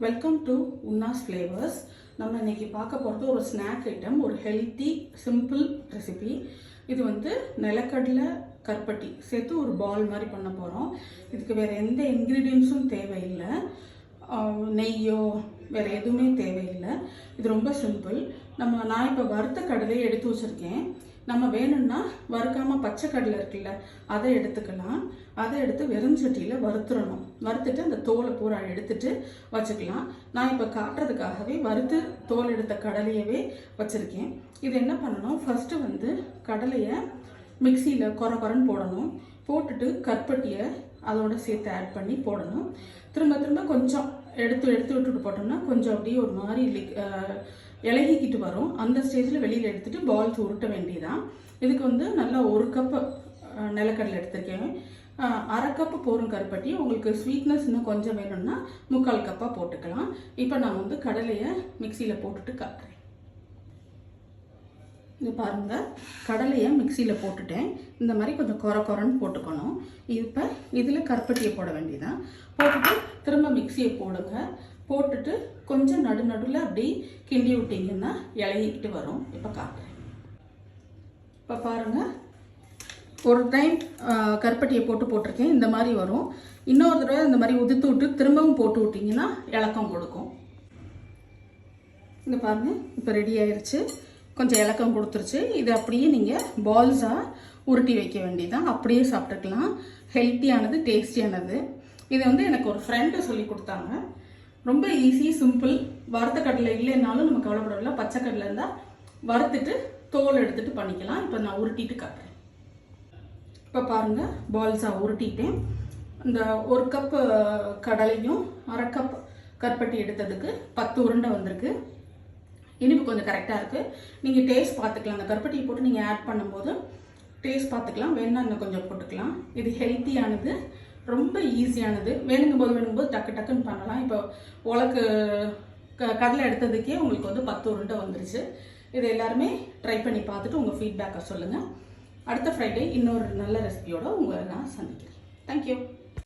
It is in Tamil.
Welcome to உன்னாஸ் flavours. நம்ம இன்னைக்கு பார்க்க போகிறது ஒரு ஸ்நாக் ஐட்டம், ஒரு ஹெல்த்தி சிம்பிள் ரெசிபி. இது வந்து நிலக்கடலை கருப்பட்டி சேர்த்து ஒரு பால் மாதிரி பண்ண போகிறோம். இதுக்கு வேறு எந்த இன்க்ரீடியன்ஸும் தேவையில்லை, நெய்யோ வேறு எதுவுமே தேவையில்லை. இது ரொம்ப சிம்பிள். நான் இப்போ வறுத்த கடலையை எடுத்து வச்சுருக்கேன். நம்ம வேணும்னா வறுக்காமல் பச்சை கடலை இருக்குல்ல, அதை எடுத்துக்கலாம். அதை எடுத்து வெறுஞ்சட்டியில் வறுத்துடணும். வறுத்துட்டு அந்த தோலை பூரா எடுத்துட்டு வச்சுக்கலாம். நான் இப்போ காட்டுறதுக்காகவே வறுத்து தோல் எடுத்த கடலையவே வச்சுருக்கேன். இது என்ன பண்ணணும், ஃபஸ்ட்டு வந்து கடலையை மிக்சியில் கொரன்னு போடணும். போட்டுட்டு கருப்பட்டியை அதோட சேர்த்து ஆட் பண்ணி போடணும். திரும்ப கொஞ்சம் எடுத்து விட்டுட்டு போட்டோம்னா கொஞ்சம் அப்படியே ஒரு மாதிரி இலகிக்கிட்டு வரும். அந்த ஸ்டேஜில் வெளியில் எடுத்துகிட்டு பால்ஸ் உருட்ட வேண்டியதான். இதுக்கு வந்து நல்லா 1 கப்பு நிலக்கடலை எடுத்துருக்கேன். 1/2 கப்பு போரும் கருப்பட்டி. உங்களுக்கு ஸ்வீட்னஸ் இன்னும் கொஞ்சம் வேணும்னா 3/4 கப்பாக போட்டுக்கலாம். இப்போ நான் வந்து கடலையை மிக்சியில் போட்டுட்டு காட்டுறேன். இது பாருங்கள், கடலையை மிக்சியில் போட்டுட்டேன். இந்த மாதிரி கொஞ்சம் கொரன்னு போட்டுக்கணும். இப்போ இதில் கருப்பட்டியை போட வேண்டியதான். போட்டுட்டு திரும்ப மிக்சியை போடுங்க. போட்டுட்டு கொஞ்சம் நடுவில் அப்படி கிண்டி விட்டிங்கன்னா இலகிக்கிட்டு வரும். இப்போ காட்டுறேன். இப்போ பாருங்கள், ஒரு டைம் கருப்பட்டியை போட்டிருக்கேன். இந்த மாதிரி வரும். இன்னொரு தடவை இந்த மாதிரி உதிர்த்து விட்டு திரும்பவும் போட்டு விட்டிங்கன்னா இலக்கம் கொடுக்கும். இந்த பாருங்கள், இப்போ ரெடி ஆயிடுச்சு. கொஞ்சம் இலக்கம் கொடுத்துருச்சு. இது அப்படியே நீங்கள் பால்ஸாக உருட்டி வைக்க வேண்டியதான். அப்படியே சாப்பிட்டுக்கலாம். ஹெல்த்தியானது, டேஸ்டியானது. இது வந்து எனக்கு ஒரு ஃப்ரெண்டு சொல்லி கொடுத்தாங்க. ரொம்ப ஈஸி, சிம்பிள். வறுத்த கடலை இல்லைன்னாலும் நம்ம கவலைப்படவில்லை. பச்சை கடலை இருந்தால் வறுத்துட்டு தோல் எடுத்துகிட்டு பண்ணிக்கலாம். இப்போ நான் உருட்டிட்டு காட்டுறேன். இப்போ பாருங்கள், பால்ஸாக உருட்டிட்டேன். இந்த 1 கப்பு கடலையும் 1/2 கப் கருப்பட்டி எடுத்ததுக்கு 10 உருண்டை வந்திருக்கு. இனிப்பு கொஞ்சம் கரெக்டாக இருக்குது. நீங்கள் டேஸ்ட் பார்த்துக்கலாம். அந்த கருப்பட்டியை போட்டு நீங்கள் ஆட் பண்ணும்போது டேஸ்ட் பார்த்துக்கலாம். வேணும்னா இன்னும் கொஞ்சம் போட்டுக்கலாம். இது ஹெல்த்தியானது, ரொம்ப ஈஸியானது. வேணுங்கும்போது டக்குன்னு பண்ணலாம். இப்போ உலக்கு கடலை எடுத்ததுக்கே உங்களுக்கு வந்து 10 உருண்டை வந்துருச்சு. இது எல்லாருமே ட்ரை பண்ணி பார்த்துட்டு உங்கள் ஃபீட்பேக்கை சொல்லுங்கள். அடுத்த ஃப்ரைடே இன்னொரு நல்ல ரெசிபியோடு உங்களை நான் சந்திக்கிறேன். தேங்க்யூ.